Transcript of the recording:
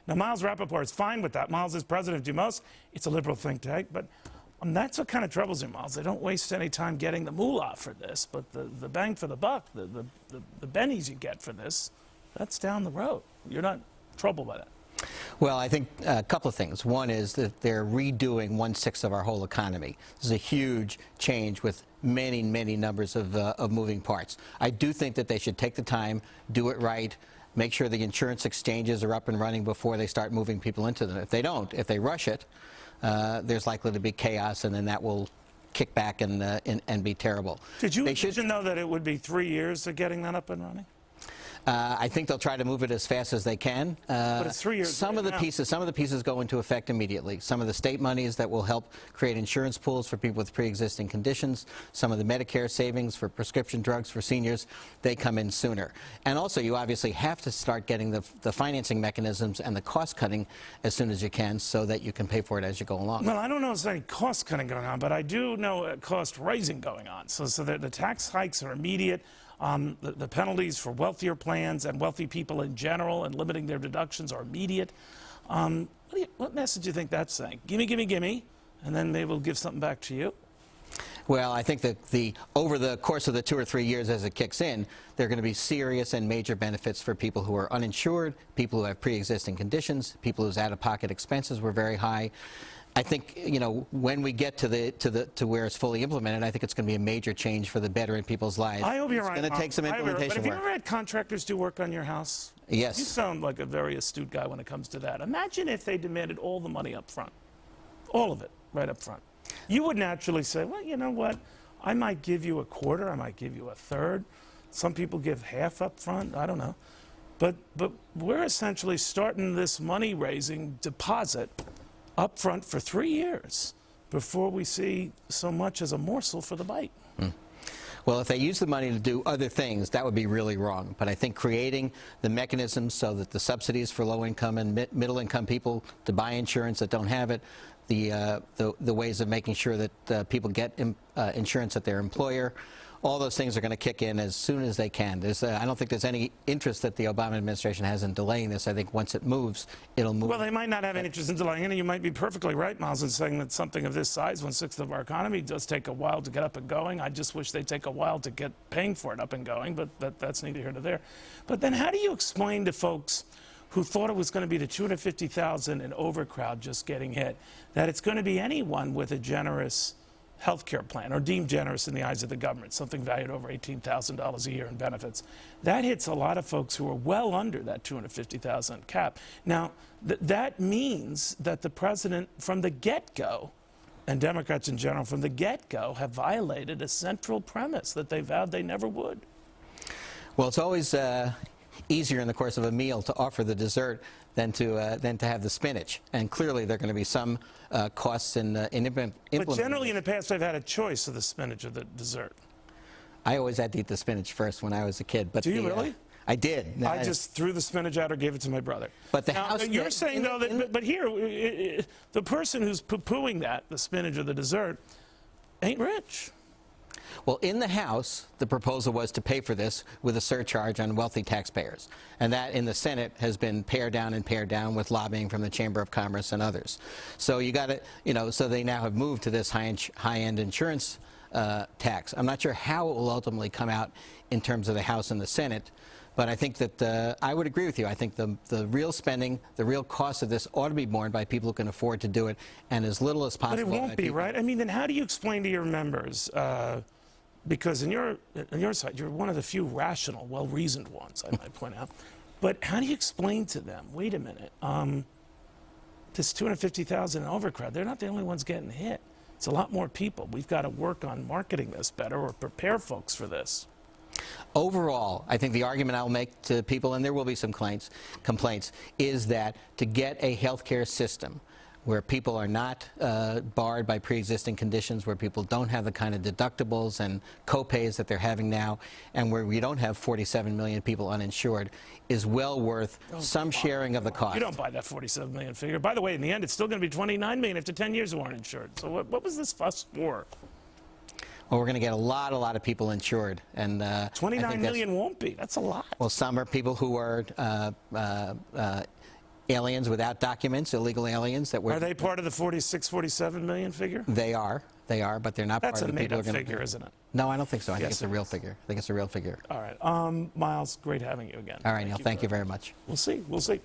Now, Miles Rapoport is fine with that. Miles is president of DuMos. It's a liberal think tank, but that's what kind of troubles you, Miles. They don't waste any time getting the moolah for this, but the bang for the buck, the bennies you get for this, that's down the road. You're not troubled by that. Well, I think a couple of things. One is that they're redoing 1/6 of our whole economy. This is a huge change with many, many numbers of moving parts. I do think that they should take the time, do it right, make sure the insurance exchanges are up and running before they start moving people into them. If they don't, if they rush it, there's likely to be chaos, and then that will kick back and be terrible. Did you know that it would be 3 years of getting that up and running? I think they'll try to move it as fast as they can. But it's 3 years. Some of the pieces go into effect immediately. Some of the state monies that will help create insurance pools for people with pre-existing conditions, some of the Medicare savings for prescription drugs for seniors, they come in sooner. And also, you obviously have to start getting the financing mechanisms and the cost cutting as soon as you can, so that you can pay for it as you go along. Well, I don't know if there's any cost cutting going on, but I do know cost raising going on. So the tax hikes are immediate. The penalties for wealthier plans and wealthy people in general and limiting their deductions are immediate. What message do you think that's saying? Gimme, gimme, gimme, and then maybe we'll give something back to you? Well, I think that over the course of the 2 or 3 years as it kicks in, there are going to be serious and major benefits for people who are uninsured, people who have pre-existing conditions, people whose out-of-pocket expenses were very high. I think, you know, when we get to where it's fully implemented, I think it's going to be a major change for the better in people's lives. I hope you're right. It's going to take some implementation work. But have you work. ever had contractors do work on your house? Yes. You sound like a very astute guy when it comes to that. Imagine if they demanded all the money up front, all of it, right up front. You would naturally say, well, you know what? I might give you a quarter. I might give you a third. Some people give half up front. I don't know. But we're essentially starting this money-raising deposit up front for 3 years before we see so much as a morsel for the bite. Well, if they use the money to do other things, that would be really wrong. But I think creating the mechanisms so that the subsidies for low-income and middle-income people to buy insurance that don't have it, the ways of making sure that people get insurance at their employer, all those things are going to kick in as soon as they can. I don't think there's any interest that the Obama administration has in delaying this. I think once it moves, it'll move. Well, they might not have any interest in delaying it, and you might be perfectly right, Miles, in saying that something of this size, 1/6 of our economy, does take a while to get up and going. I just wish they'd take a while to get paying for it up and going, but that's neither here nor there. But then how do you explain to folks who thought it was going to be the 250,000 and overcrowd just getting hit, that it's going to be anyone with a generous health care plan, or deemed generous in the eyes of the government, something valued over $18,000 a year in benefits? That hits a lot of folks who are well under that 250,000 cap. Now, that means that the president from the get-go, and Democrats in general from the get-go, have violated a central premise that they vowed they never would. Well, it's always easier in the course of a meal to offer the dessert than to have the spinach. And clearly there are going to be some costs in implementing. But generally in the past I've had a choice of the spinach or the dessert. I always had to eat the spinach first when I was a kid. But do you really? I did. No, I just threw the spinach out or gave it to my brother. But the now, house, you're saying though that, but here, the person who's poo-pooing that, the spinach or the dessert, ain't rich. Well, in the House, the proposal was to pay for this with a surcharge on wealthy taxpayers. And that, in the Senate, has been pared down with lobbying from the Chamber of Commerce and others. So you got to, you know, so they now have moved to this high-end insurance tax. I'm not sure how it will ultimately come out in terms of the House and the Senate, but I think that I would agree with you. I think the real spending, the real cost of this ought to be borne by people who can afford to do it, and as little as possible. But it won't be, right? I mean, then how do you explain to your members, because on your side, you're one of the few rational, well-reasoned ones, I might point out. But how do you explain to them, wait a minute, this 250,000 overcrowd, they're not the only ones getting hit. It's a lot more people. We've got to work on marketing this better or prepare folks for this. Overall, I think the argument I'll make to people, and there will be some complaints, is that to get a health care system where people are not barred by pre-existing conditions, where people don't have the kind of deductibles and co-pays that they're having now, and where we don't have 47 million people uninsured, is well worth some sharing of the cost. You don't buy that 47 million figure. By the way, in the end, it's still going to be 29 million after 10 years who aren't insured. So what was this fuss for? Well, we're going to get a lot of people insured, and 29 million won't be. That's a lot. Well, some are people who are aliens without documents, illegal aliens that were. Are they part of the 46, 47 million figure? They are, but they're not That's part a of the people made-up who are going figure, isn't it? No, I don't think so. I think Yes, it's a it real is. figure. I think it's a real figure. All right. Miles, great having you again. All right, Neil, thank you very much. We'll see. We'll see.